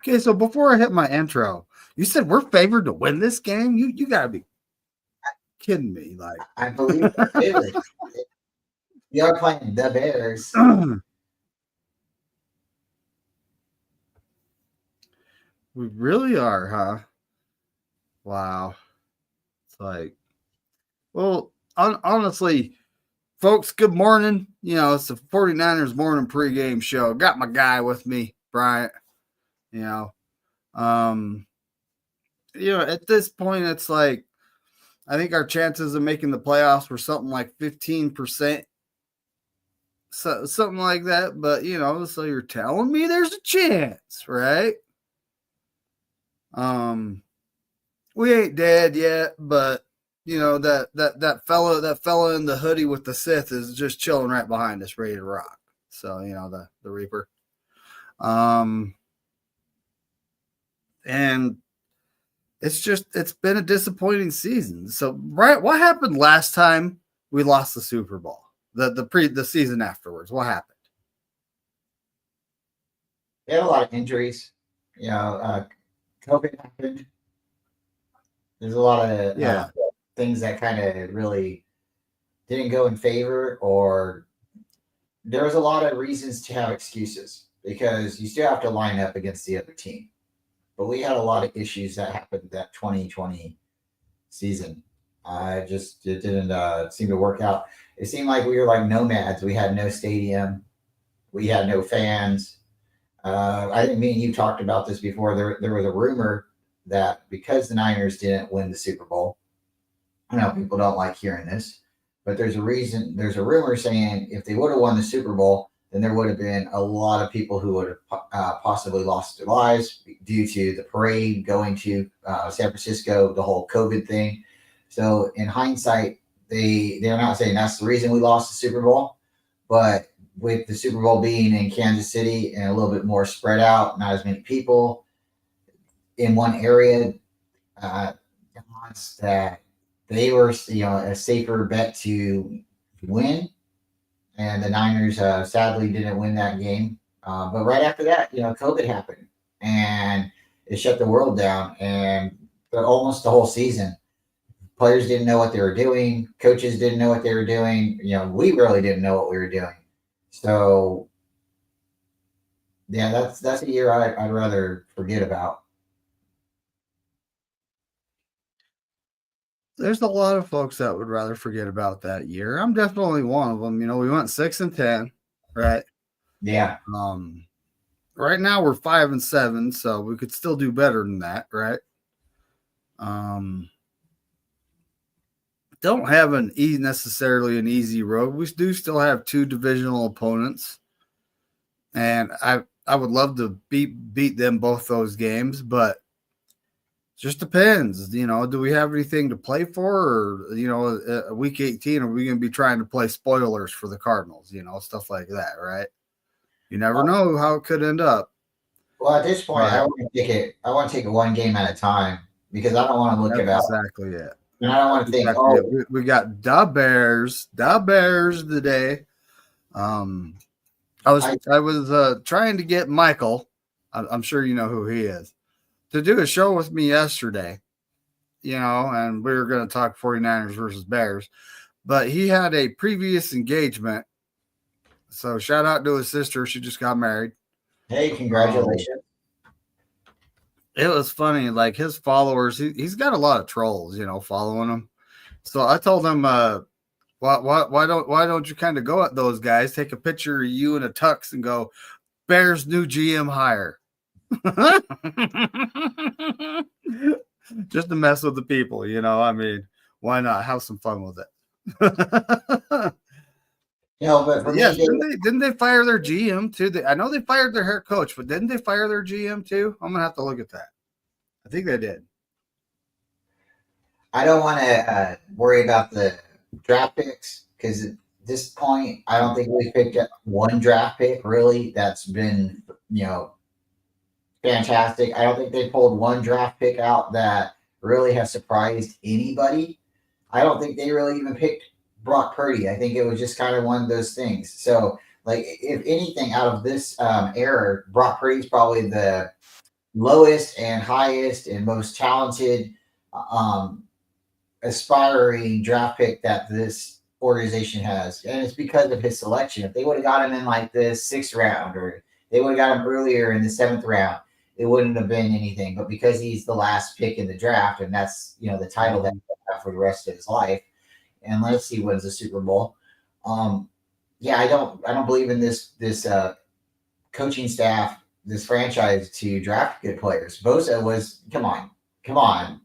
Okay, so before I hit my intro, you said we're favored to win this game. You gotta be kidding me. Like, I believe we're favored. We are playing the Bears. we really are, huh? Wow. It's like, well, honestly, folks, good morning. It's the 49ers morning pregame show. Got my guy with me, Bryant. You know, um, at this point, it's like I think our chances of making the playoffs were something like 15%, something like that. But so you're telling me there's a chance, right? We ain't dead yet, but that fella in the hoodie with the Sith is just chilling right behind us, ready to rock. So the Reaper. And it's been a disappointing season. So, right, what happened last time we lost the Super Bowl? The season afterwards, what happened? We had a lot of injuries. COVID happened. There's a lot of things that kind of really didn't go in favor, or there was a lot of reasons to have excuses because you still have to line up against the other team. But we had a lot of issues that happened that 2020 season. It didn't seem to work out. It seemed like we were like nomads. We had no stadium. We had no fans. I think me and you talked about this before. There was a rumor that because the Niners didn't win the Super Bowl, I know people don't like hearing this, but there's a reason. There's a rumor saying if they would have won the Super Bowl, then there would have been a lot of people who would have possibly lost their lives due to the parade going to San Francisco, the whole COVID thing. So in hindsight, they're not saying that's the reason we lost the Super Bowl, but with the Super Bowl being in Kansas City and a little bit more spread out, not as many people in one area, that they were a safer bet to win. And the Niners sadly didn't win that game. But right after that, COVID happened and it shut the world down. And for almost the whole season, players didn't know what they were doing. Coaches didn't know what they were doing. We really didn't know what we were doing. So, yeah, that's a year I'd rather forget about. There's a lot of folks that would rather forget about that year. I'm definitely one of them. We went 6-10, right? Yeah. Right now we're 5-7, so we could still do better than that, right? Don't have necessarily an easy road. We do still have two divisional opponents, and I would love to beat them both those games, but just depends. Do we have anything to play for, or week 18, are we going to be trying to play spoilers for the Cardinals? Stuff like that, right? You never know how it could end up. Well, at this point, I want to take it one game at a time because I don't want to look at exactly it. And I don't want to think. Exactly we got the Bears today. I was trying to get Michael. I'm sure you know who he is, to do a show with me yesterday, and we were going to talk 49ers versus Bears, but he had a previous engagement. So shout out to his sister. She just got married. Hey, congratulations. It was funny. Like his followers, he's got a lot of trolls, following him. So I told him, why don't you kind of go at those guys, take a picture of you in a tux and go, Bears new GM hire. Just to mess with the people, I mean, why not have some fun with it? But for yes, me, didn't they fire their GM too? I know they fired their head coach, but didn't they fire their GM too? I'm gonna have to look at that. I think they did. I don't want to worry about the draft picks because at this point, I don't think we picked up one draft pick really that's been fantastic. I don't think they pulled one draft pick out that really has surprised anybody. I don't think they really even picked Brock Purdy. I think it was just kind of one of those things. So, like, if anything out of this era, Brock Purdy's probably the lowest and highest and most talented aspiring draft pick that this organization has, and it's because of his selection. If they would have got him in like the 6th round, or they would have got him earlier in the 7th round, it wouldn't have been anything. But because he's the last pick in the draft, and that's the title that he'll have for the rest of his life, unless he wins the Super Bowl. Yeah, I don't believe in this coaching staff, this franchise to draft good players. Bosa was come on.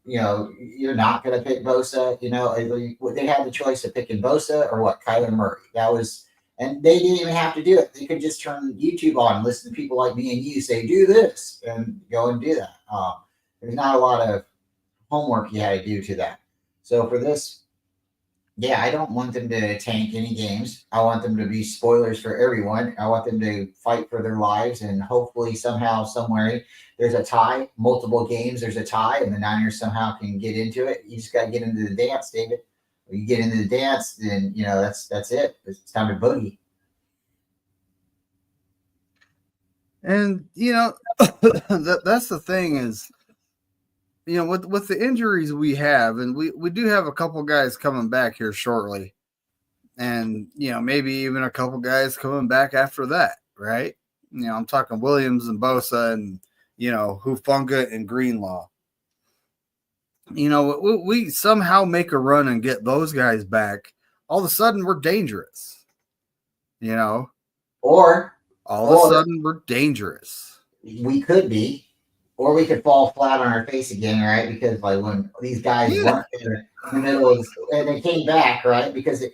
You're not going to pick Bosa. They had the choice of picking Bosa or what, Kyler Murray. That was, and they didn't even have to do it. They could just turn YouTube on and listen to people like me and you say, do this, and go and do that. There's not a lot of homework you had to do to that. So for this, yeah, I don't want them to tank any games. I want them to be spoilers for everyone. I want them to fight for their lives, and hopefully somehow, somewhere, there's a tie. Multiple games, there's a tie, and the Niners somehow can get into it. You just got to get into the dance, David. When you get into the dance, then that's it. It's time to boogie. And that's the thing is, with the injuries we have, and we do have a couple guys coming back here shortly, and maybe even a couple guys coming back after that, right? I'm talking Williams and Bosa and Hufanga and Greenlaw. We somehow make a run and get those guys back. All of a sudden, we're dangerous. Or all of a sudden, we're dangerous. We could be, or we could fall flat on our face again, right? Because like when these guys weren't there in the middle of, and they came back, right? Because it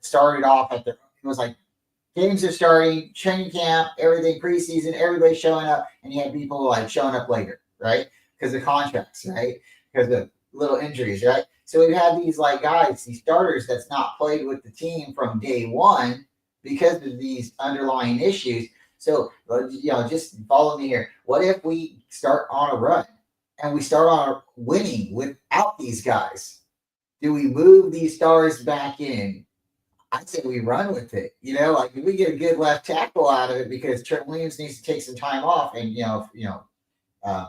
started off it was like games are starting, training camp, everything preseason, everybody's showing up, and you had people like showing up later, right? Because of contracts, right? Because of little injuries, right? So we've had these like guys, these starters that's not played with the team from day one because of these underlying issues. So, just follow me here. What if we start on a run and we start on winning without these guys? Do we move these stars back in? I'd say we run with it. Like if we get a good left tackle out of it, because Trent Williams needs to take some time off. And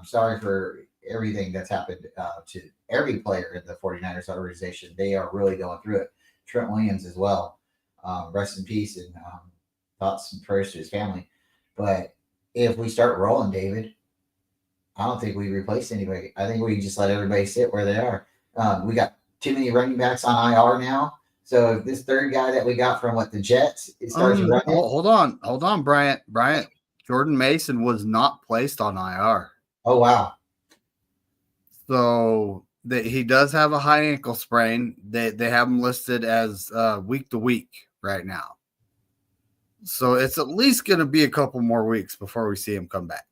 sorry for everything that's happened to every player in the 49ers organization. They are really going through it. Trent Williams as well. Rest in peace, and thoughts and prayers to his family. But if we start rolling, David, I don't think we replace anybody. I think we just let everybody sit where they are. We got too many running backs on IR now. So if this third guy that we got from the Jets, it starts running. Hold on, Bryant. Jordan Mason was not placed on IR. Oh wow. So he does have a high ankle sprain. They have him listed as week to week right now. So it's at least going to be a couple more weeks before we see him come back.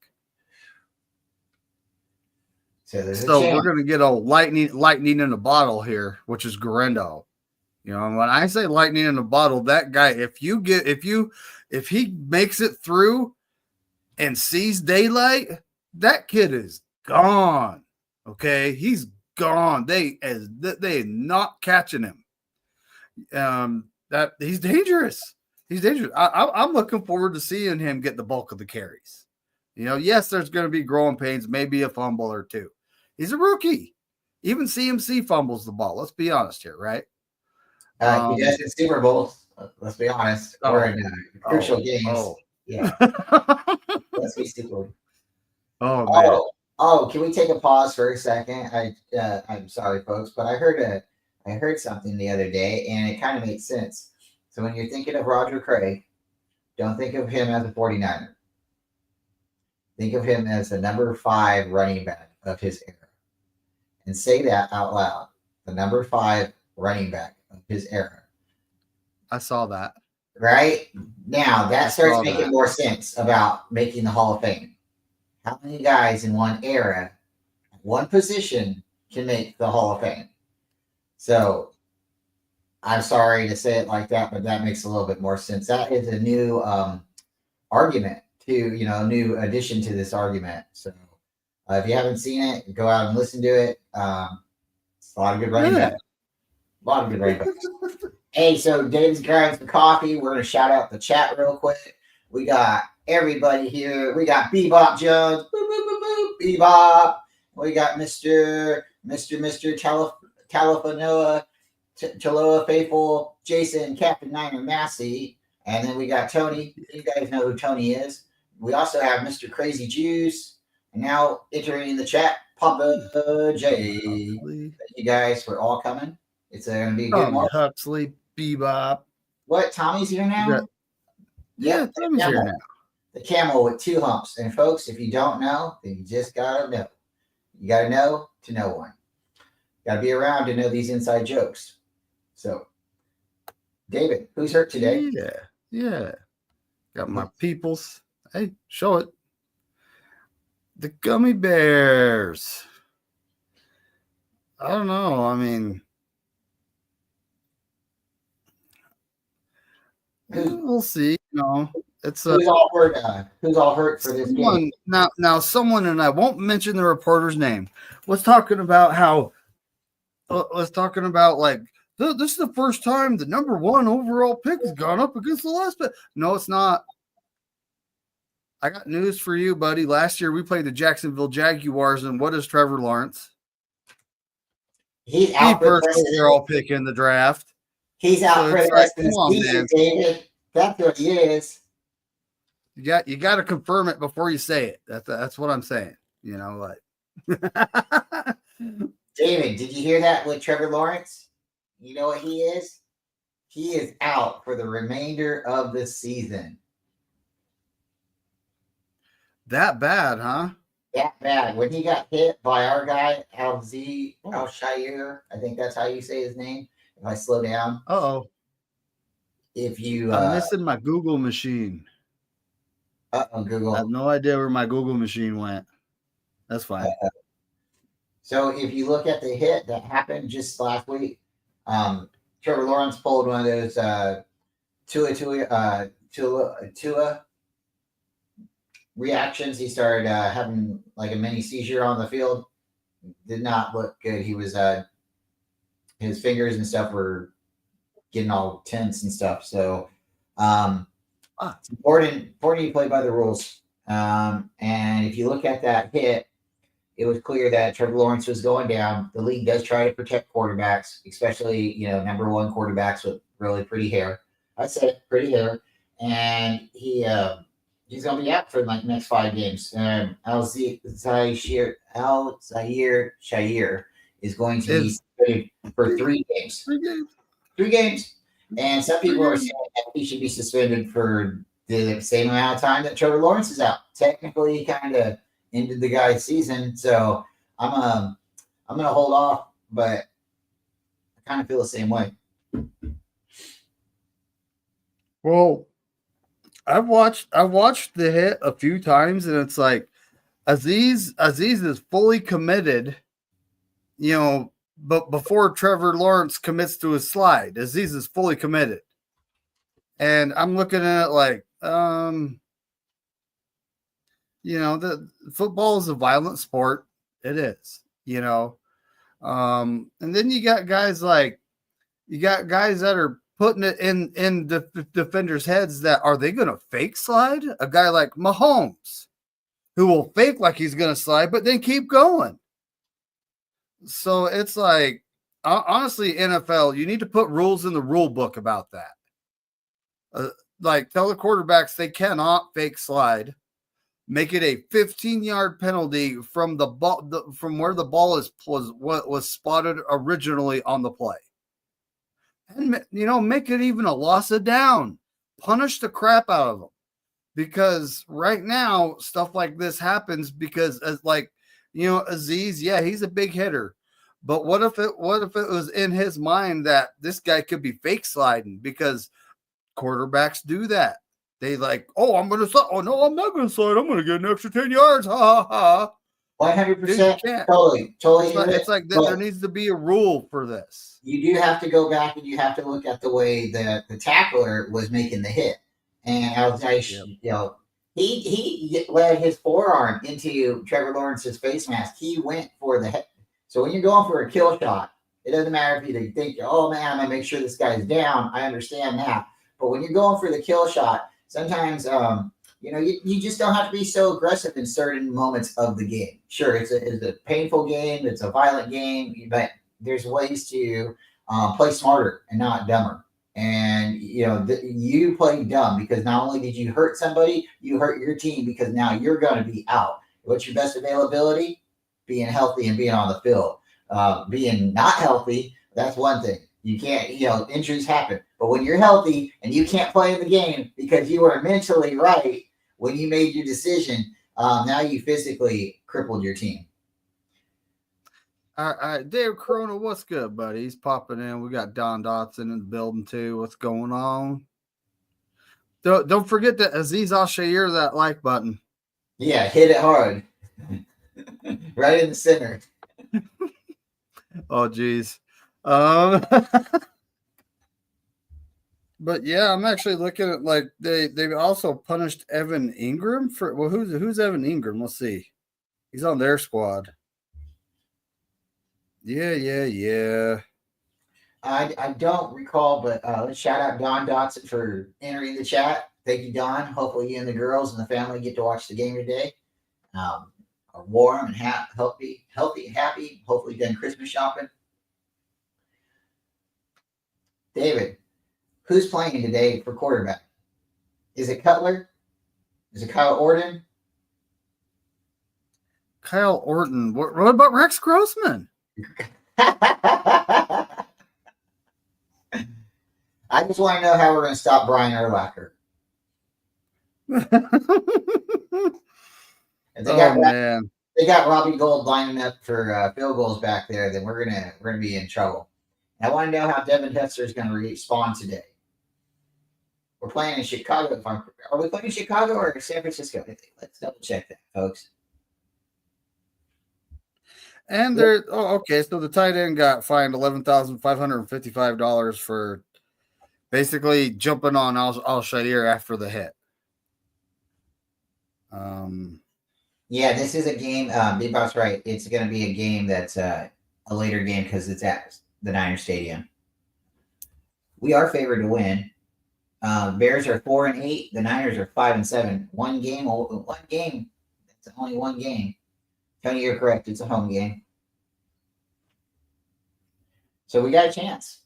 So we're going to get a lightning in a bottle here, which is Garendo. And when I say lightning in a bottle, that guy, if he makes it through and sees daylight, that kid is gone. Okay, he's gone. They not catching him. That he's dangerous. He's dangerous. I'm looking forward to seeing him get the bulk of the carries. Yes, there's going to be growing pains, maybe a fumble or two. He's a rookie. Even CMC fumbles the ball. Let's be honest here, right? He does in Super Bowls. Let's be honest. Or in crucial games. Yeah. Let's be stupid. Oh man. Oh, can we take a pause for a second? I'm sorry, folks, but I heard something the other day, and it kind of makes sense. So when you're thinking of Roger Craig, don't think of him as a 49er. Think of him as the number 5 running back of his era. And say that out loud. The number 5 running back of his era. I saw that. Right? Now, that starts making more sense about making the Hall of Fame. How many guys in one era, one position, can make the Hall of Fame? So, I'm sorry to say it like that, but that makes a little bit more sense. That is a new argument new addition to this argument. So, if you haven't seen it, go out and listen to it. It's a lot of good running backs. A lot of good running backs. Hey, so Dave's grabbing some coffee. We're going to shout out the chat real quick. We got everybody here. We got Bebop Jones. Boop, boop, boop, Bebop. We got Mr. California Chaloa Faithful, Jason, Captain Niner Massey, and then we got Tony. You guys know who Tony is. We also have Mr. Crazy Juice, and now entering in the chat, Papa J. Thank you guys for all coming. It's going to be a good morning. Huxley, Bebop. What? Tommy's here now? Yeah, Tommy's here now. The camel with 2 humps. And folks, if you don't know, then you just got to know. You got to know to know one. Got to be around to know these inside jokes. So, David, who's hurt today? Yeah. Got my peoples. Hey, show it. The gummy bears. I don't know. I mean, we'll see. It's who's all hurt. Who's all hurt for this game? Now, someone, and I won't mention the reporter's name, was talking about how. Was talking about like this is the first time the number 1 overall pick has gone up against the last pick. No, it's not. I got news for you, buddy. Last year we played the Jacksonville Jaguars, and what is Trevor Lawrence? He's out for first overall pick in the draft. He's out for the rest of the season, David. That's what he is. You got to confirm it before you say it. That's what I'm saying. David, did you hear that with Trevor Lawrence? You know what he is? He is out for the remainder of the season. That bad, huh? That bad. When he got hit by our guy, Al-Shire, I think that's how you say his name. If I slow down. Uh-oh. If you... I'm missing my Google machine. Google. I have no idea where my Google machine went. That's fine. So if you look at the hit that happened just last week, Trevor Lawrence pulled one of those Tua reactions. He started having like a mini seizure on the field. Did not look good. He was his fingers and stuff were getting all tense and stuff. So it's important you play by the rules. And if you look at that hit, it was clear that Trevor Lawrence was going down. The league does try to protect quarterbacks, especially, number 1 quarterbacks with really pretty hair. I said pretty hair. And he's going to be out for like the next 5 games. Al-Zaire Shire is going to be suspended for 3 games. 3 games. And some people are saying that he should be suspended for the same amount of time that Trevor Lawrence is out. Technically, he kind of ended the guy's season, so I'm gonna hold off, but I kind of feel the same way. Well, I've watched the hit a few times, and it's like Aziz is fully committed, but before Trevor Lawrence commits to his slide, Aziz is fully committed. And I'm looking at it like, the football is a violent sport. It is, and then you got guys that are putting it in the defenders' heads that are they going to fake slide? A guy like Mahomes, who will fake like he's going to slide, but then keep going. So it's like, honestly, NFL, you need to put rules in the rule book about that. Like tell the quarterbacks they cannot fake slide. Make it a 15-yard penalty from the ball, from where the ball was spotted originally on the play. And make it even a loss of down. Punish the crap out of them, because right now stuff like this happens because Aziz, yeah, he's a big hitter, but what if it was in his mind that this guy could be fake sliding, because quarterbacks do that. They like, I'm going to slide. Oh, no, I'm not going to slide. I'm going to get an extra 10 yards. Ha, ha, ha. 100%. Totally. It's like there needs to be a rule for this. You do have to go back and you have to look at the way that the tackler was making the hit. And I was like, he led his forearm into Trevor Lawrence's face mask. He went for the head. So when you're going for a kill shot, it doesn't matter if you think, oh, man, I'm going to make sure this guy's down. I understand that. But when you're going for the kill shot, sometimes you just don't have to be so aggressive in certain moments of the game. Sure, it's a painful game, it's a violent game, but there's ways to play smarter and not dumber. And you play dumb because not only did you hurt somebody, you hurt your team because now you're going to be out. What's your best availability? Being healthy and being on the field. Being not healthy, that's one thing. You can't, injuries happen. But when you're healthy and you can't play in the game because you were mentally right when you made your decision, now you physically crippled your team. All right, Dave Corona, what's good, buddy? He's popping in. We got Don Dotson in the building too. What's going on? Don't forget that Aziz Al-Shair, that like button. Yeah, hit it hard. Right in the center. Oh, geez. But yeah, I'm actually looking at like they also punished Evan Ingram for who's Evan Ingram? Let's see. He's on their squad. Yeah. I don't recall, but let's shout out Don Dotson for entering the chat. Thank you, Don. Hopefully you and the girls and the family get to watch the game today. Are warm and healthy and happy. Hopefully done Christmas shopping. David, who's playing today for quarterback? Is it Cutler? Is it Kyle Orton? Kyle Orton. What about Rex Grossman? I just want to know how we're going to stop Brian Urlacher. If they got Robbie Gould lining up for field goals back there, then we're gonna be in trouble. And I want to know how Devin Hester is going to respond today. We're playing in Chicago. Are we playing in Chicago or San Francisco? Let's double check that, folks. And okay. So the tight end got fined $11,555 for basically jumping on Al-Shair after the hit. Yeah, this is a game. Bebop's right. It's going to be a game that's a later game because it's at the Niner Stadium. We are favored to win. Bears are 4-8. The Niners are 5-7. One game. It's only one game. Tony, you're correct. It's a home game. So we got a chance.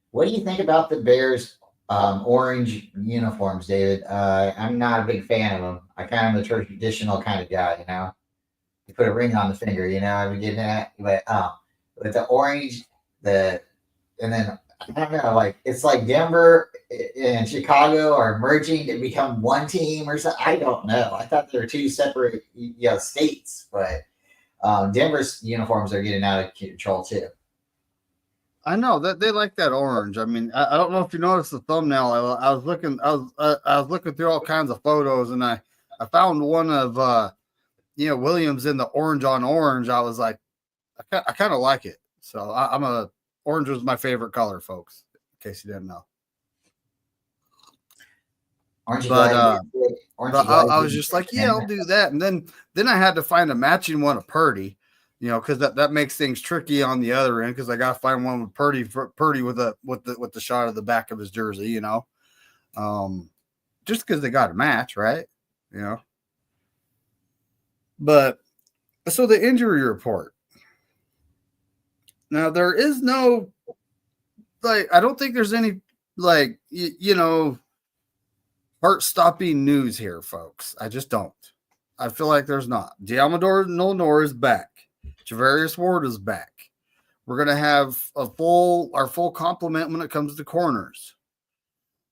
What do you think about the Bears' orange uniforms, David? I'm not a big fan of them. I kind of am the traditional kind of guy, You put a ring on the finger, I've been getting that. But with the orange, and then I don't know, like it's like Denver and Chicago are merging to become one team or something. I don't know. I thought they were two separate, states, but Denver's uniforms are getting out of control too. I know that they like that orange. I mean, I don't know if you noticed the thumbnail. I was looking through all kinds of photos, and I found one of Williams in the orange on orange. I was like, I kind of like it. So orange was my favorite color, folks. In case you didn't know. I was just like, yeah, I'll do that. And then I had to find a matching one of Purdy, because that makes things tricky on the other end because I got to find one with Purdy with the shot of the back of his jersey, just because they got a match, right? But so the injury report. Now there is no I don't think there's any heart-stopping news here, folks. I just don't. I feel like there's not. Diamador Nolnor is back. Javarius Ward is back. We're going to have our full complement when it comes to corners.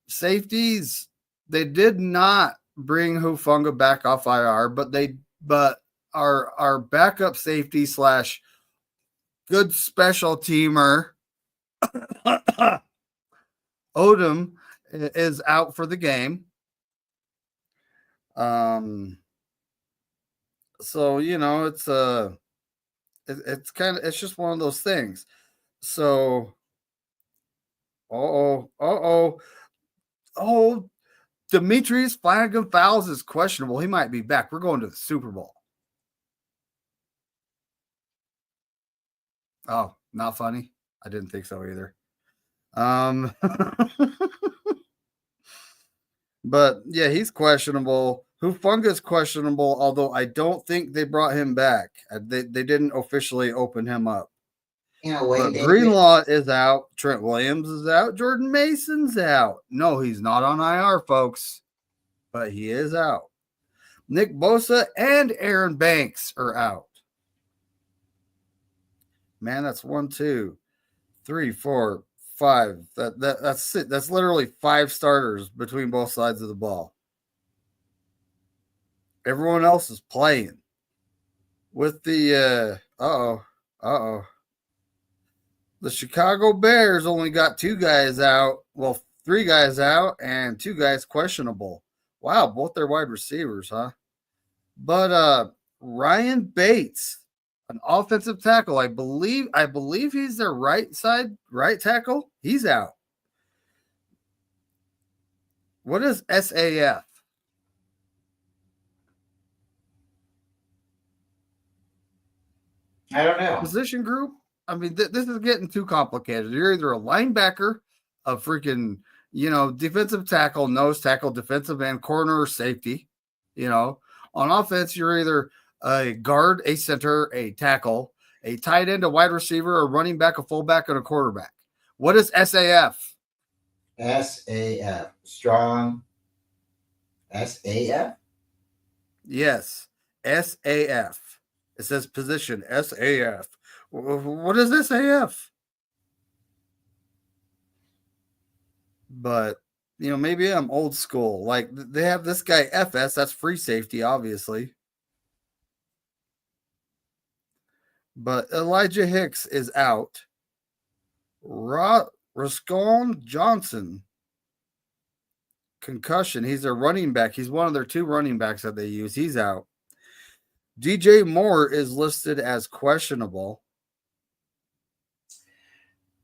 Safeties, they did not bring Hufanga back off IR, but our backup safety / good special teamer Odom is out for the game. So it's just one of those things. So Demetrius Flanagan-Fowles is questionable. He might be back. We're going to the Super Bowl. Oh, not funny. I didn't think so either. But yeah, he's questionable. Hufunga's questionable, although I don't think they brought him back. They didn't officially open him up. In a way, But David, Greenlaw is out. Trent Williams is out. Jordan Mason's out. No, he's not on IR, folks, but he is out. Nick Bosa and Aaron Banks are out. Man, that's 1, 2, 3, 4, 5. That's it. That's literally 5 starters between both sides of the ball. Everyone else is playing. With the the Chicago Bears only got 2 guys out. Well, 3 guys out and 2 guys questionable. Wow, both their wide receivers, huh? But Ryan Bates, an offensive tackle, I believe he's their right tackle. He's out. What is SAF? I don't know. Position group? I mean, this is getting too complicated. You're either a linebacker, a freaking, defensive tackle, nose tackle, defensive end, corner, or safety. On offense, you're either a guard, a center, a tackle, a tight end, a wide receiver, a running back, a fullback, and a quarterback. What is SAF? SAF. Strong. SAF? Yes. SAF. It says position, SAF. What is SAF? But, maybe I'm old school. Like, they have this guy, FS. That's free safety, obviously. But Elijah Hicks is out. Rascon Johnson, concussion. He's their running back. He's one of their 2 running backs that they use. He's out. DJ Moore is listed as questionable.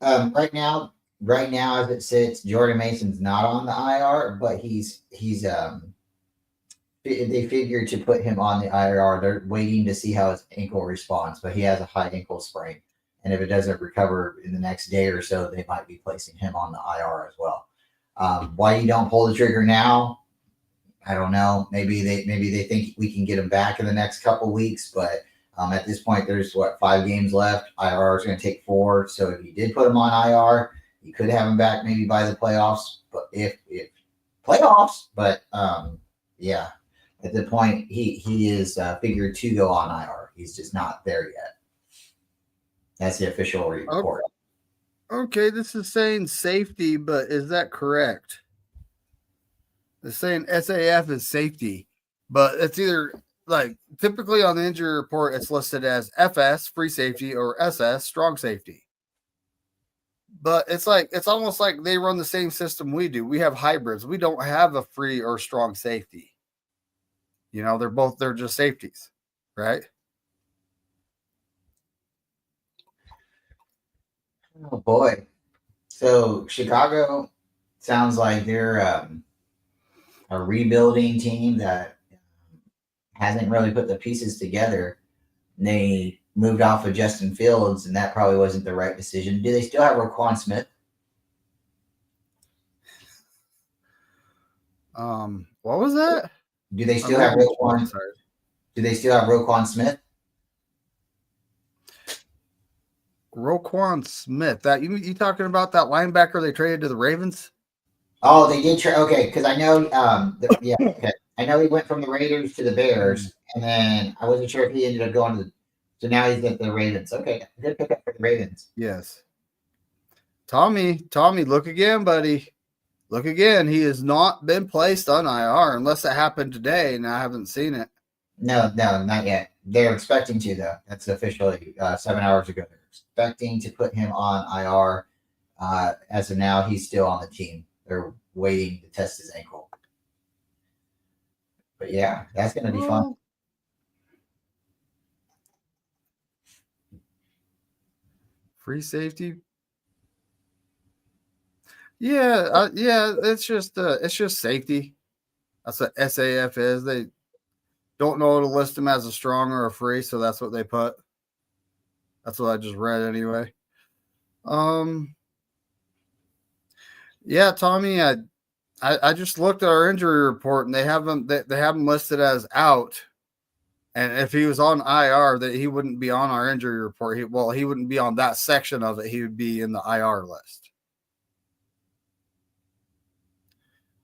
Right now, as it sits, Jordan Mason's not on the IR, but they figured to put him on the IR. They're waiting to see how his ankle responds, but he has a high ankle sprain, and if it doesn't recover in the next day or so, they might be placing him on the IR as well. Why you don't pull the trigger now? I don't know. Maybe they think we can get him back in the next couple weeks, but at this point, there's 5 games left. IR is going to take 4. So if you did put him on IR, you could have him back maybe by the playoffs. But if playoffs, but yeah, at the point he is figured to go on IR. He's just not there yet. That's the official report. Okay, this is saying safety, but is that correct? It's saying SAF is safety, but it's either like typically on the injury report, it's listed as FS, free safety, or SS, strong safety. But it's almost like they run the same system we do. We have hybrids. We don't have a free or strong safety. They're just safeties, right? Oh boy. So Chicago sounds like they're a rebuilding team that hasn't really put the pieces together. They moved off of Justin Fields, and that probably wasn't the right decision. Do they still have Roquan Smith? What was that? Do they still have Roquan? Do they still have Roquan Smith? Roquan Smith. That you talking about that linebacker they traded to the Ravens? Oh, they did trade. Okay, because I know. Yeah, okay. I know he went from the Raiders to the Bears, and then I wasn't sure if he ended up going to. So now he's at the Ravens. Okay, good pickup for the Ravens. Yes. Tommy, look again, buddy. Look again. He has not been placed on IR unless it happened today, and I haven't seen it. No, not yet. They're expecting to, though. That's officially 7 hours ago. They're expecting to put him on IR. As of now, he's still on the team. They're waiting to test his ankle. But yeah, that's going to be fun. Free safety. Yeah, it's just safety. That's what SAF is. They don't know to list him as a strong or a free, so that's what they put. That's what I just read anyway. Yeah, Tommy, I just looked at our injury report, and they have him listed as out. And if he was on IR, that he wouldn't be on our injury report. He wouldn't be on that section of it. He would be in the IR list.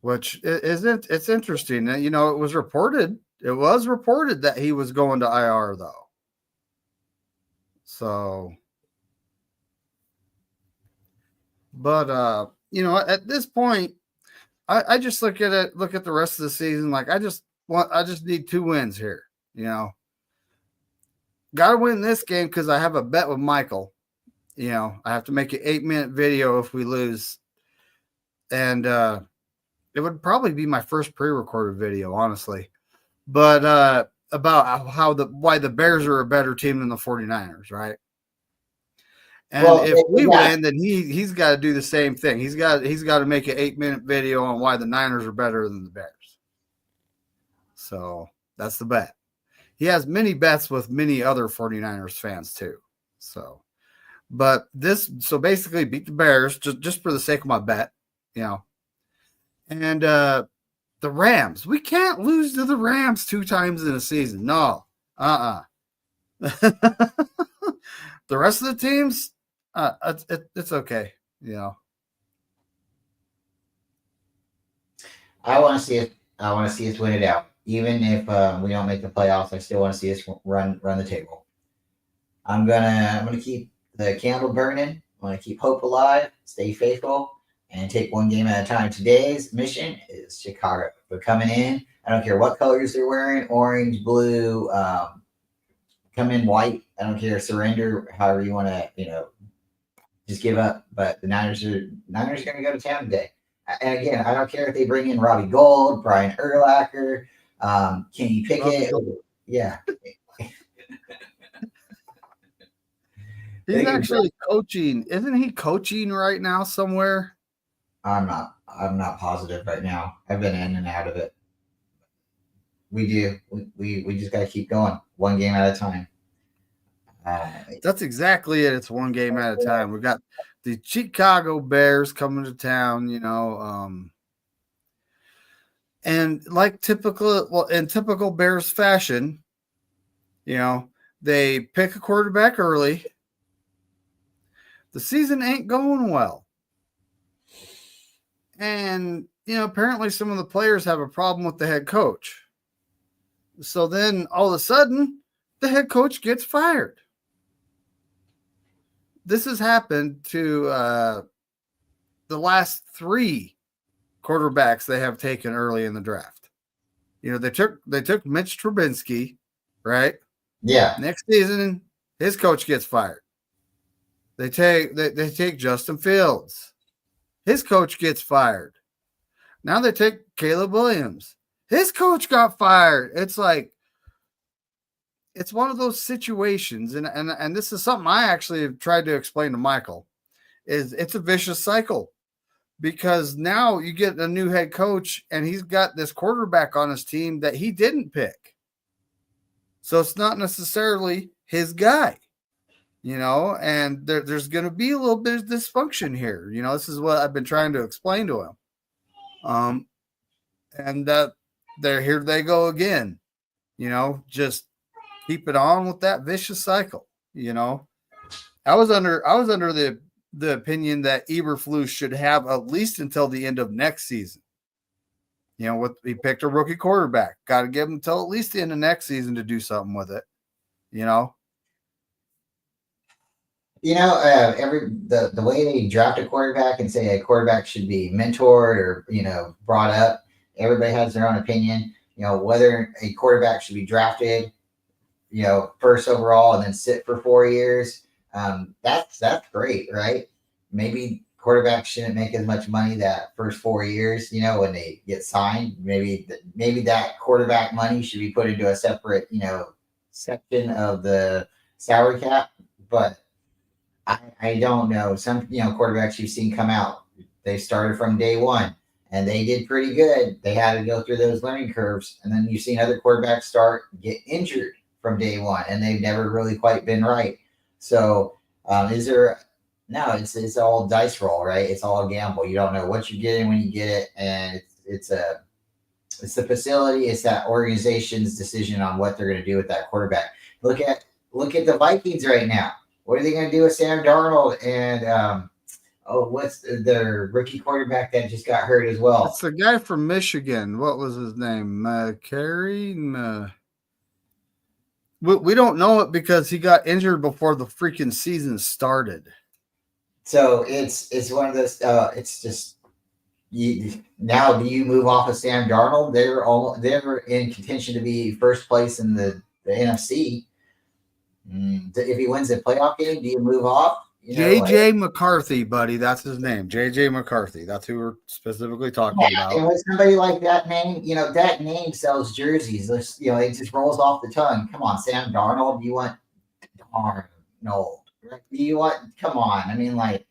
Which isn't, it's interesting. You know, it was reported that he was going to IR though. So, but you know, at this point, I just look at the rest of the season. Like I just need 2 wins here. You know, got to win this game because I have a bet with Michael. You know, I have to make an 8-minute video if we lose, and it would probably be my first pre-recorded video, honestly. But about why the Bears are a better team than the 49ers, right? And if we win, then he's got to do the same thing. He's got to make an 8-minute video on why the Niners are better than the Bears. So that's the bet. He has many bets with many other 49ers fans too. So, but so basically beat the Bears just for the sake of my bet, you know. And the Rams, we can't lose to the Rams 2 times in a season. No, the rest of the teams, it's okay, you know. I want to see us win it out. Even if we don't make the playoffs, I still want to see us run the table. I'm gonna keep the candle burning. I'm gonna keep hope alive, stay faithful, and take one game at a time. Today's mission is Chicago. They're coming in. I don't care what colors they're wearing, orange, blue, come in white. I don't care. Surrender, however you want to, you know, just give up. But the Niners are going to go to town today. And again, I don't care if they bring in Robbie Gould, Brian Urlacher, Kenny Pickett. Yeah. He's actually coaching. Isn't he coaching right now somewhere? I'm not positive right now. I've been in and out of it. We do. We just got to keep going, one game at a time. That's exactly it. It's one game at a time. We got the Chicago Bears coming to town, you know, and like in typical Bears fashion, you know, they pick a quarterback early. The season ain't going well. And, you know, apparently some of the players have a problem with the head coach. So then all of a sudden, the head coach gets fired. This has happened to the last 3 quarterbacks they have taken early in the draft. You know, they took Mitch Trubisky, right? Yeah. Next season, his coach gets fired. They take Justin Fields. His coach gets fired. Now they take Caleb Williams. His coach got fired. It's like, it's one of those situations, and this is something I actually have tried to explain to Michael, is it's a vicious cycle, because now you get a new head coach and he's got this quarterback on his team that he didn't pick. So it's not necessarily his guy, you know, and there's going to be a little bit of dysfunction here. You know, this is what I've been trying to explain to him. And here they go again, you know, just keep it on with that vicious cycle. You know, I was under the opinion that Eberflus should have at least until the end of next season. You know, he picked a rookie quarterback. Got to give him until at least the end of next season to do something with it. You know. You know, the way they draft a quarterback and say a quarterback should be mentored or, you know, brought up. Everybody has their own opinion. You know, whether a quarterback should be drafted, you know, first overall and then sit for 4 years. That's great, right? Maybe quarterbacks shouldn't make as much money that first 4 years, you know, when they get signed. Maybe that quarterback money should be put into a separate, you know, section of the salary cap. But I don't know. Some, you know, quarterbacks you've seen come out, they started from day one and they did pretty good. They had to go through those learning curves. And then you've seen other quarterbacks get injured from day one and they've never really quite been right. So is there No, it's all dice roll, right? It's all a gamble. You don't know what you're getting when you get it, and it's the facility, it's that organization's decision on what they're going to do with that quarterback. Look at look at the Vikings right now. What are they going to do with Sam Darnold and what's their rookie quarterback that just got hurt as It's well? the guy from Michigan. What was his name? Carey? We don't know it because he got injured before the freaking season started. So it's one of those. It's just now. Do you move off of Sam Darnold? They're in contention to be first place in the NFC. If he wins the playoff game, do you move off? JJ McCarthy, buddy. That's his name. JJ McCarthy. That's who we're specifically talking about. And with somebody like that name, that name sells jerseys. It just rolls off the tongue. Come on, Sam Darnold. You want Darnold? You want? Come on. I mean, like,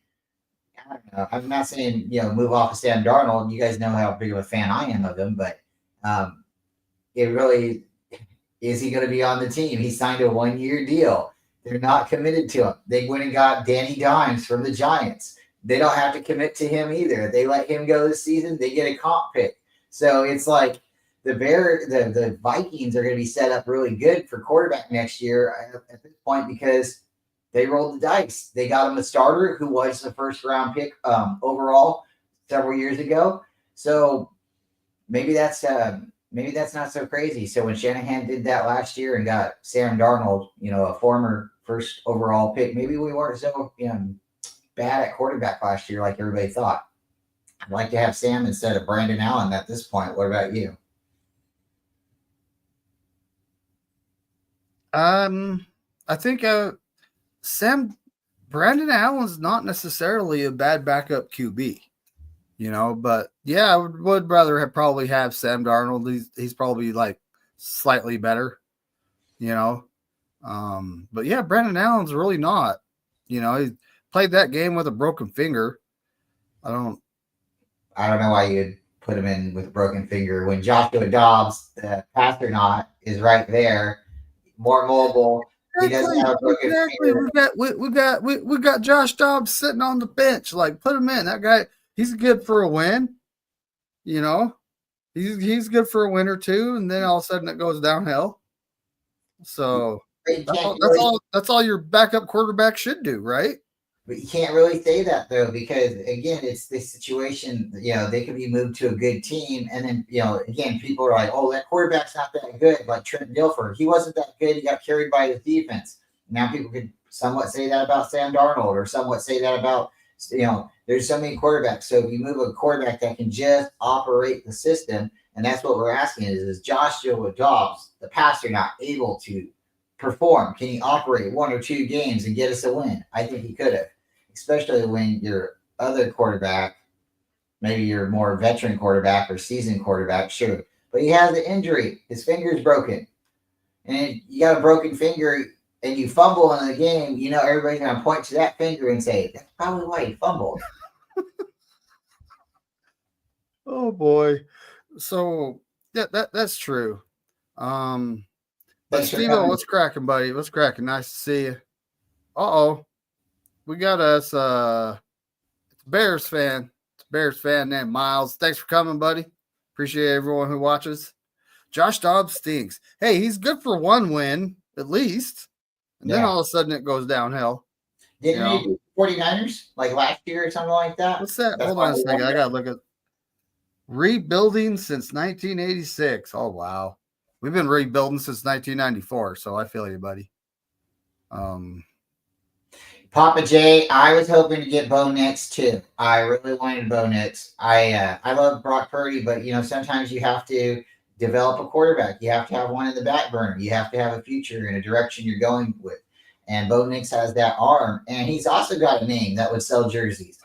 I don't know. I'm not saying move off of Sam Darnold. You guys know how big of a fan I am of him, but it really is he going to be on the team? He signed a 1-year deal. They're not committed to him. They went and got Danny Dimes from the Giants. They don't have to commit to him either. They let him go this season. They get a comp pick. So it's like the Vikings are going to be set up really good for quarterback next year at this point because they rolled the dice. They got him a starter who was the first round pick overall several years ago. So maybe that's not so crazy. So when Shanahan did that last year and got Sam Darnold, a former first overall pick, maybe we weren't so bad at quarterback last year like everybody thought. I'd like to have Sam instead of Brandon Allen at this point. What about you? I think Brandon Allen's not necessarily a bad backup QB. But yeah, I would rather probably have Sam Darnold. He's probably like slightly better, But yeah, Brandon Allen's really not. He played that game with a broken finger. I don't know why you'd put him in with a broken finger when Joshua Dobbs, the astronaut, is right there, more mobile. He doesn't have a broken finger. We got Josh Dobbs sitting on the bench. Like, put him in. That guy, he's good for a win. He's good for a win or two, and then all of a sudden it goes downhill. So that's all your backup quarterback should do, right? But you can't really say that though, because again, it's this situation. They could be moved to a good team, and then again, people are like, "Oh, that quarterback's not that good." Like Trent Dilfer, he wasn't that good. He got carried by his defense. Now people could somewhat say that about Sam Darnold, or somewhat say that about There's so many quarterbacks. So if you move a quarterback that can just operate the system, and that's what we're asking is Joshua Dobbs, the passer, not able to perform? Can he operate 1 or 2 games and get us a win? I think he could have, especially when your other quarterback, maybe your more veteran quarterback or seasoned quarterback, sure, but he has an injury. His finger's broken. And you got a broken finger and you fumble in the game, everybody's going to point to that finger and say, that's probably why he fumbled. Oh, boy. So, yeah, that's true. But Steve-O, what's cracking, buddy? What's cracking? Nice to see you. Uh-oh. We got us it's a Bears fan. It's a Bears fan named Miles. Thanks for coming, buddy. Appreciate everyone who watches. Josh Dobbs stinks. Hey, he's good for 1 win, at least. And then all of a sudden it goes downhill. Didn't he do 49ers like last year or something like that? What's that? Hold on a second. I got to look at rebuilding since 1986. Oh, wow. We've been rebuilding since 1994, so I feel you, buddy. Papa J, I was hoping to get Bo Nix too. I really wanted Bo Nix. I love Brock Purdy, but sometimes you have to develop a quarterback. You have to have one in the back burner. You have to have a future and a direction you're going with. And Bo Nix has that arm, and he's also got a name that would sell jerseys.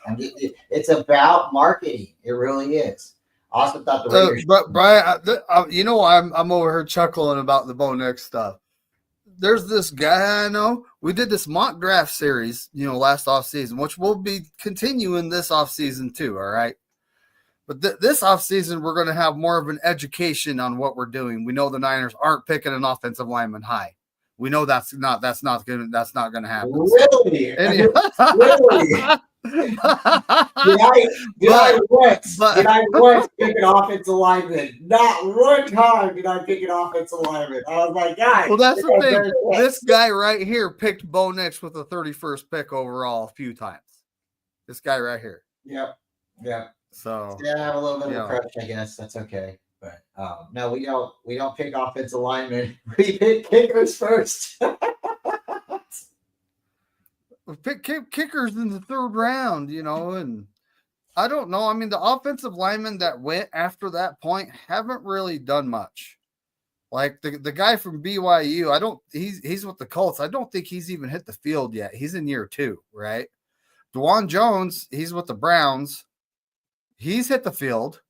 It's about marketing. It really is. Also thought the Raiders. But Bryant, I'm over here chuckling about the Bo Nix stuff. There's this guy I know. We did this mock draft series, last offseason, which we'll be continuing this offseason too, all right? But this offseason, we're going to have more of an education on what we're doing. We know the Niners aren't picking an offensive lineman high. We know that's not gonna happen. Really? Really? Really? Did I once pick an offensive lineman? Not one time did I pick an offensive lineman. I was like, guys. Well, that's the thing. This guy right here picked Bo Nix with the 31st pick overall a few times. This guy right here. Yep. So yeah, I have a little bit of a crush, I guess. That's okay. But no, we don't pick offensive linemen. We pick kickers first. pick kickers in the 3rd round, and I don't know. I mean, the offensive linemen that went after that point haven't really done much. Like the guy from BYU, he's with the Colts. I don't think he's even hit the field yet. He's in year 2, right? DeJuan Jones, he's with the Browns. He's hit the field,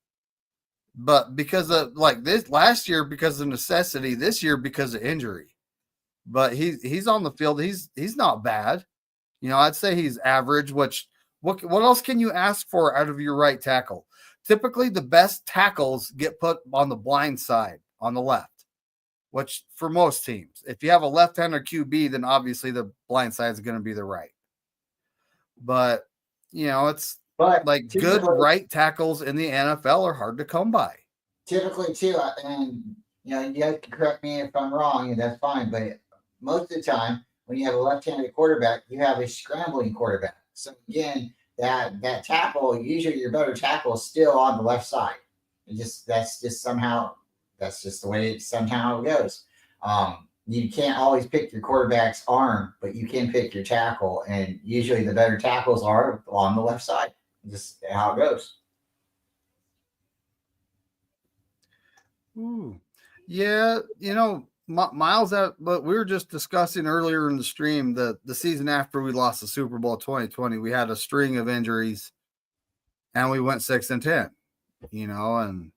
but because of like this last year, because of necessity, this year because of injury. But he's on the field. He's not bad. I'd say he's average. What else can you ask for out of your right tackle? Typically, the best tackles get put on the blind side on the left, which for most teams, if you have a left-hander QB, then obviously the blind side is going to be the right. But it's like good right tackles in the NFL are hard to come by. Typically, too, and you guys can correct me if I'm wrong, and that's fine. But most of the time, when you have a left-handed quarterback, you have a scrambling quarterback. So again, that tackle, usually your better tackle is still on the left side. That's just the way it somehow goes. You can't always pick your quarterback's arm, but you can pick your tackle, and usually the better tackles are on the left side. Just how it goes. Ooh. Yeah, Miles, but we were just discussing earlier in the stream the season after we lost the Super Bowl 2020, we had a string of injuries and we went 6-10, and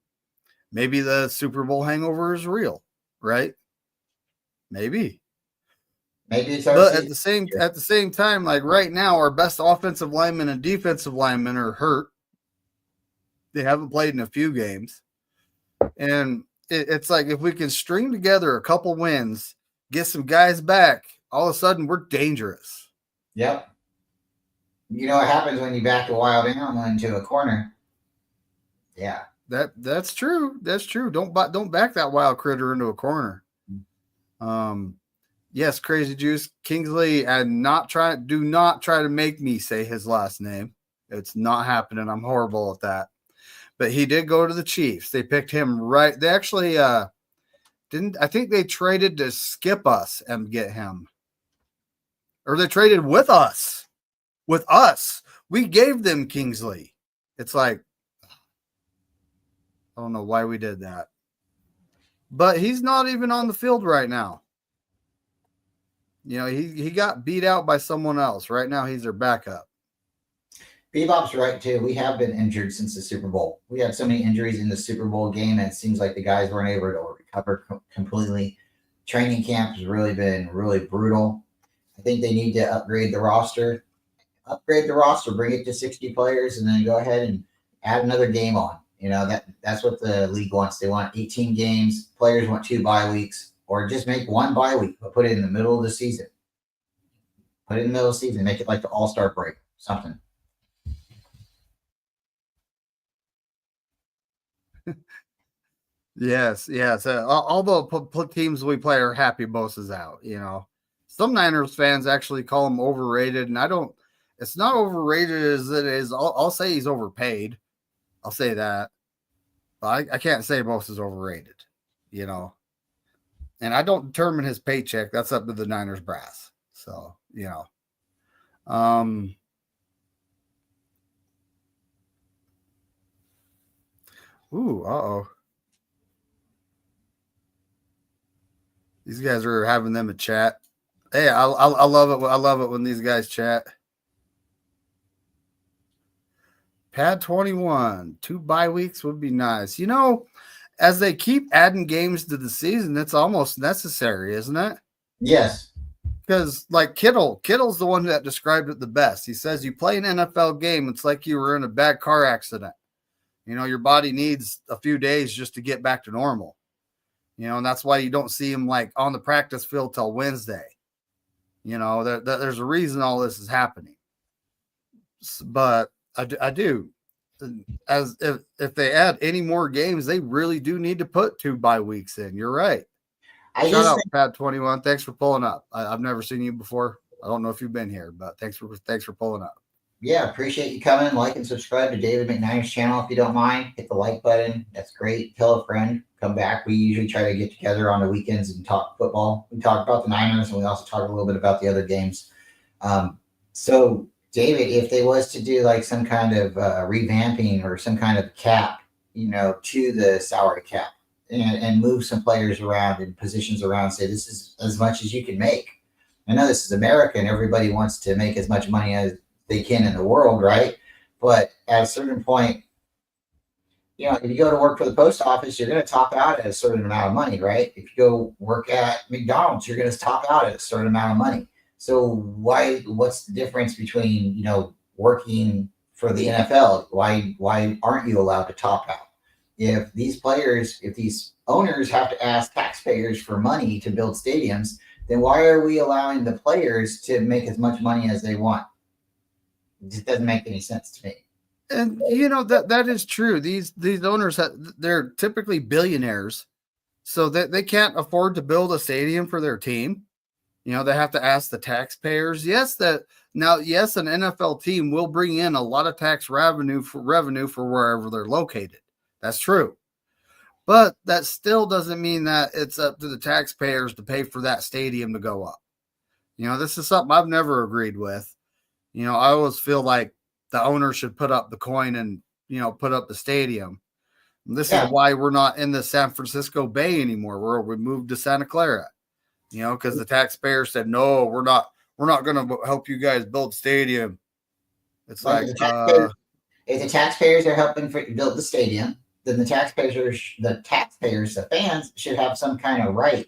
maybe the Super Bowl hangover is real, right? Maybe it's but at the same time, like right now, our best offensive linemen and defensive linemen are hurt. They haven't played in a few games, and it's like if we can string together a couple wins, get some guys back, all of a sudden we're dangerous. Yep. You know what happens when you back a wild animal into a corner? Yeah. That's true. That's true. Don't back that wild critter into a corner. Yes, Crazy Juice Kingsley, and do not try to make me say his last name. It's not happening. I'm horrible at that. But he did go to the Chiefs. They picked him right. They actually didn't. I think they traded to skip us and get him, or they traded with us. With us, we gave them Kingsley. It's like I don't know why we did that, but he's not even on the field right now. He got beat out by someone else. Right now, he's their backup. Bebop's right, too. We have been injured since the Super Bowl. We had so many injuries in the Super Bowl game, and it seems like the guys weren't able to recover completely. Training camp has really been really brutal. I think they need to upgrade the roster. Bring it to 60 players, and then go ahead and add another game on. That's what the league wants. They want 18 games. Players want 2 bye weeks, or just make 1 bye week, but put it in the middle of the season. Make it like the All-Star break, something. Yes. All the teams we play are happy Bosa's out. Some Niners fans actually call him overrated, and it's not overrated as it is. I'll say he's overpaid. I'll say that. But I can't say Bosa's overrated, And I don't determine his paycheck. That's up to the Niners brass. So, Ooh, uh-oh. These guys are having them a chat. Hey, I love it. I love it when these guys chat. Pad 21, 2 bye weeks would be nice. As they keep adding games to the season, it's almost necessary, isn't it? Yes. Because like Kittle's the one that described it the best. He says you play an NFL game, it's like you were in a bad car accident. Your body needs a few days just to get back to normal. And that's why you don't see him like on the practice field till Wednesday. There's a reason all this is happening. But I do. As if they add any more games, they really do need to put 2 bye weeks in. You're right. Shout out Pat 21. Thanks for pulling up. I've never seen you before. I don't know if you've been here, but thanks for pulling up. Yeah, appreciate you coming. Like and subscribe to David McNiner's channel if you don't mind. Hit the like button. That's great. Tell a friend. Come back. We usually try to get together on the weekends and talk football. We talk about the Niners, and we also talk a little bit about the other games. So, David, if they was to do like some kind of revamping or some kind of cap, to the salary cap and move some players around and positions around, say this is as much as you can make. I know this is America and everybody wants to make as much money as they can in the world, right? But at a certain point, if you go to work for the post office, you're going to top out at a certain amount of money, right? If you go work at McDonald's, you're going to top out at a certain amount of money. So what's the difference between, working for the NFL? Why aren't you allowed to top out? If these owners have to ask taxpayers for money to build stadiums, then why are we allowing the players to make as much money as they want? It just doesn't make any sense to me. And that is true. These owners, they're typically billionaires, so that they can't afford to build a stadium for their team. They have to ask the taxpayers. Yes, an NFL team will bring in a lot of tax revenue for wherever they're located. That's true. But that still doesn't mean that it's up to the taxpayers to pay for that stadium to go up. This is something I've never agreed with. I always feel like the owner should put up the coin and, put up the stadium. And this is why we're not in the San Francisco Bay anymore. We moved to Santa Clara, because the taxpayers said, no, we're not going to help you guys build stadium. It's like, if the taxpayers are helping build the stadium, then the fans should have some kind of right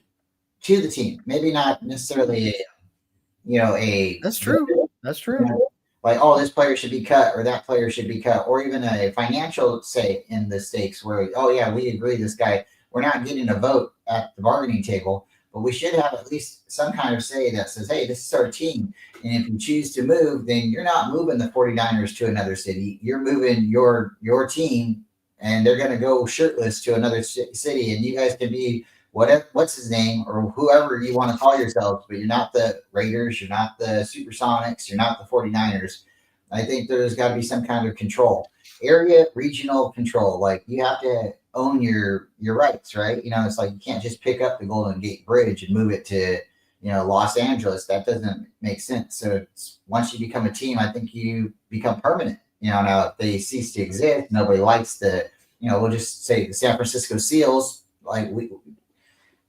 to the team. Maybe not necessarily That's true. That's true. Like, oh, this player should be cut or that player should be cut, or even a financial say in the stakes where, oh yeah, we agree this guy, we're not getting a vote at the bargaining table, but we should have at least some kind of say that says, hey, this is our team. And if you choose to move, then you're not moving the 49ers to another city. You're moving your team, and they're going to go shirtless to another city, and you guys can be what's his name or whoever you want to call yourselves, but you're not the Raiders, you're not the Supersonics, you're not the 49ers. I think there's got to be some kind of control, regional control. Like, you have to own your rights, right? It's like you can't just pick up the Golden Gate Bridge and move it to, Los Angeles. That doesn't make sense. So once you become a team, I think you become permanent. Now if they cease to exist, nobody likes we'll just say the San Francisco Seals, like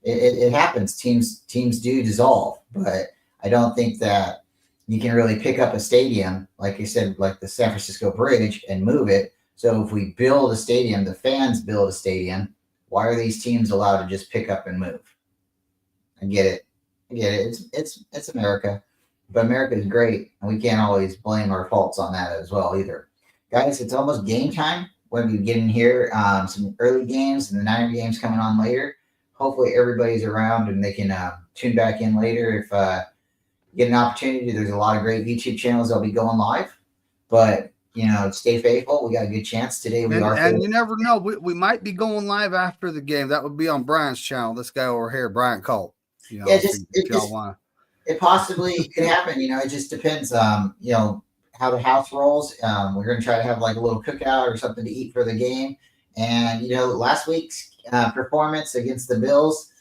it happens. Teams do dissolve, but I don't think that you can really pick up a stadium, like you said, like the San Francisco Bridge, and move it. So if we build a stadium, the fans build a stadium, why are these teams allowed to just pick up and move? I get it. It's America, but America is great, and we can't always blame our faults on that as well either. Guys, it's almost game time when we get in here. Some early games and the Niner games coming on later. Hopefully everybody's around and they can tune back in later if you get an opportunity. There's a lot of great YouTube channels that'll be going live, but stay faithful. We got a good chance today. And you never know. We might be going live after the game. That would be on Bryant's channel. This guy over here, Bryant Culp. It possibly could happen. It just depends. How the house rolls. We're going to try to have like a little cookout or something to eat for the game. And, last week's performance against the Bills,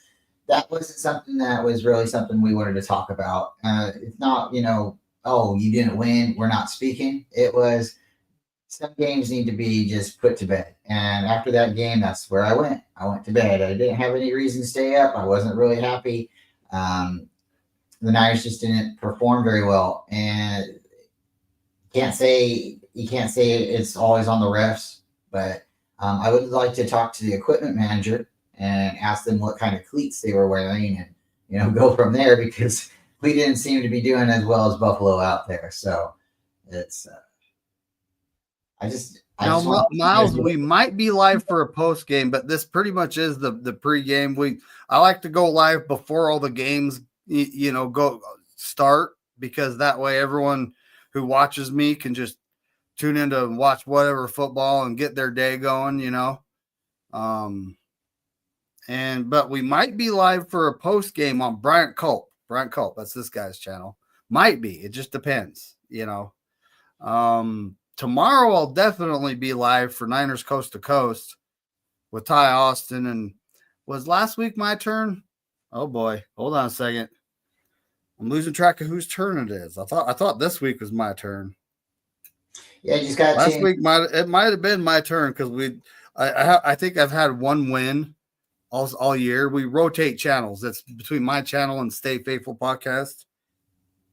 that wasn't something that was really something we wanted to talk about. It's not, oh, you didn't win, we're not speaking. It was, some games need to be just put to bed. And after that game, that's where I went. I went to bed. I didn't have any reason to stay up. I wasn't really happy. The Niners just didn't perform very well. And you can't say it's always on the refs, but I would like to talk to the equipment manager and ask them what kind of cleats they were wearing and, go from there, because we didn't seem to be doing as well as Buffalo out there. So it's, Now, want Miles, we might be live for a post game, but this pretty much is the pregame. I like to go live before all the games, go start, because that way everyone who watches me can just tune in to watch whatever football and get their day going, but we might be live for a post game on Bryant Culp. That's this guy's channel. Might be. It just depends, Tomorrow I'll definitely be live for Niners Coast to Coast with Ty Austin. And was last week my turn? Oh boy, hold on a second. I'm losing track of whose turn it is. I thought this week was my turn. Yeah, you just got last week. It might have been my turn because I think I've had one win all year. We rotate channels. That's between my channel and Stay Faithful podcast.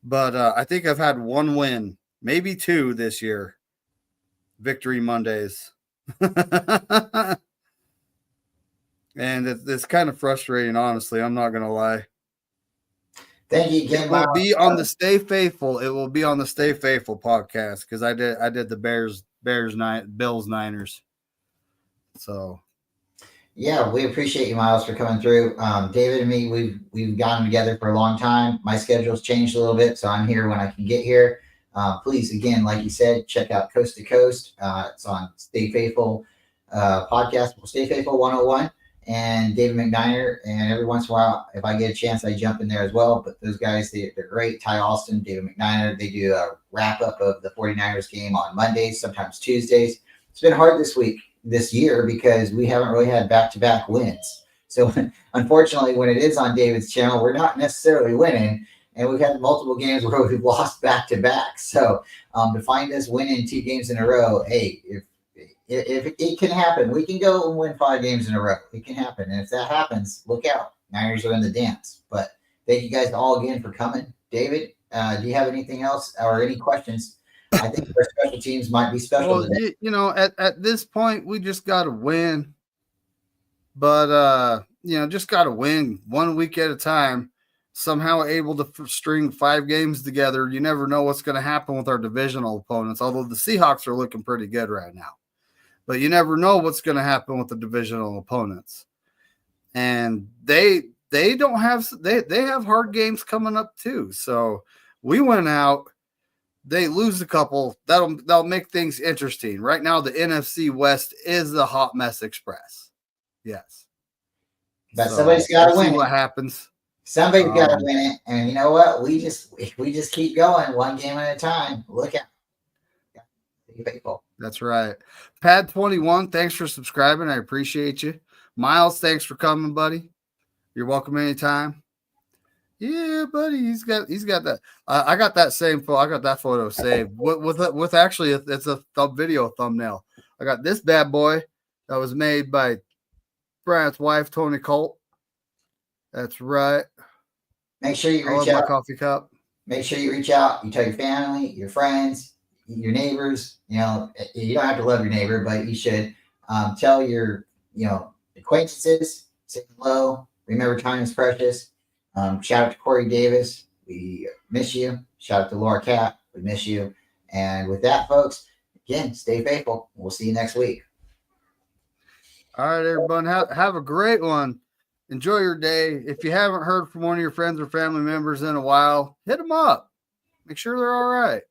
But I think I've had one win, maybe two this year. Victory Mondays. And it's kind of frustrating, honestly. I'm not going to lie. Thank you again. It will be on the Stay Faithful. It will be on the Stay Faithful podcast because I did the Bills Niners. So yeah, we appreciate you, Miles, for coming through. David and me, we've gotten together for a long time. My schedule's changed a little bit, so I'm here when I can get here. Please, again, like you said, check out Coast to Coast. It's on Stay Faithful podcast, Stay Faithful 101, and David McNiner. And every once in a while, if I get a chance, I jump in there as well. But those guys, they're great. Ty Austin, David McNiner, they do a wrap-up of the 49ers game on Mondays, sometimes Tuesdays. It's been hard this year because we haven't really had back-to-back wins. So unfortunately, when it is on David's channel, we're not necessarily winning. And we've had multiple games where we've lost back-to-back. So to find us winning 2 games in a row, hey, if it can happen, we can go and win 5 games in a row. It can happen. And if that happens, look out. Niners are in the dance. But thank you guys all again for coming. David, do you have anything else or any questions? I think our special teams might be special today. At this point, we just got to win. But, just got to win 1 week at a time. Somehow able to string 5 games together. You never know what's going to happen with our divisional opponents, although the Seahawks are looking pretty good right now. But you never know what's going to happen with the divisional opponents. And they have hard games coming up too. So we went out, they lose a couple, that'll make things interesting. Right now the NFC West is the hot mess express. Yes. But somebody's got to win. See what happens. Somebody's got to win it, and you know what? We just keep going 1 game at a time. Look out. Be faithful. That's right. Pad 21, thanks for subscribing. I appreciate you. Miles, thanks for coming, buddy. You're welcome anytime. Yeah, buddy. He's got that. I got that same photo. I got that photo saved with actually it's a video thumbnail. I got this bad boy that was made by Bryant's wife, Tony Culp. That's right. Make sure you reach out. My coffee cup. Make sure you reach out. You tell your family, your friends, your neighbors. You don't have to love your neighbor, but you should tell your acquaintances. Say hello. Remember, time is precious. Shout out to Corey Davis. We miss you. Shout out to Laura Cat. We miss you. And with that, folks, again, stay faithful. We'll see you next week. All right, everyone. Have a great one. Enjoy your day. If you haven't heard from one of your friends or family members in a while, hit them up. Make sure they're all right.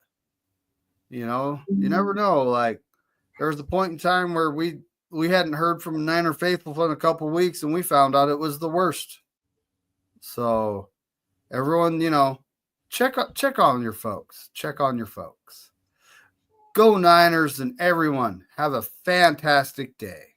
You never know. Like, there was a point in time where we hadn't heard from Niner Faithful in a couple of weeks, and we found out it was the worst. So, everyone, check on your folks. Check on your folks. Go Niners, and everyone have a fantastic day.